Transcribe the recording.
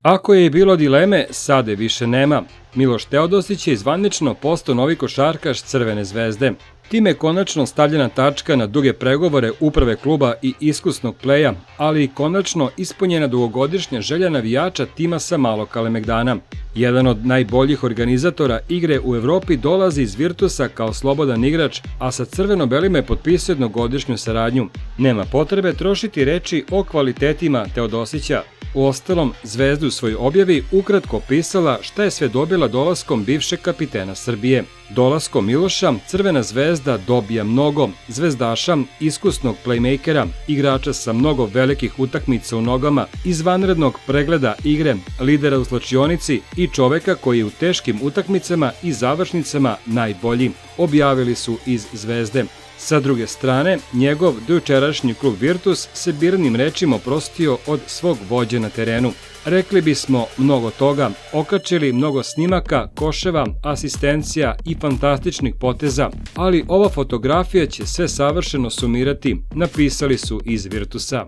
Ako je i bilo dileme, sada je više nema. Miloš Teodosić je zvanično postao novi košarkaš Crvene zvezde. Time je konačno stavljena tačka na duge pregovore uprave kluba i iskusnog pleja, ali i konačno ispunjena dugogodišnja želja navijača Timasa Malog Kalemegdana. Jedan od najboljih organizatora igre u Evropi dolazi iz Virtusa kao slobodan igrač, a sa crveno-belima je potpisao jednogodišnju saradnju. Nema potrebe trošiti reči o kvalitetima Teodosića. Uostalom, Zvezda u svojoj objavi ukratko opisala šta je sve dobila dolaskom bivšeg kapitena Srbije. Dolaskom Miloša, Crvena zvezda dobija mnogo zvezdaša, iskusnog playmakera, igrača sa mnogo velikih utakmica u nogama, izvanrednog pregleda igre, lidera u slačionici i čoveka koji je u teškim utakmicama i završnicama najbolji, objavili su iz Zvezde. Sa druge strane, njegov dojučerašnji klub Virtus se birnim rečima oprostio od svog vođe na terenu. Rekli bismo mnogo toga, okačili mnogo snimaka, koševa, asistencija i fantastičnih poteza, ali ova fotografija će sve savršeno sumirati, napisali su iz Virtusa.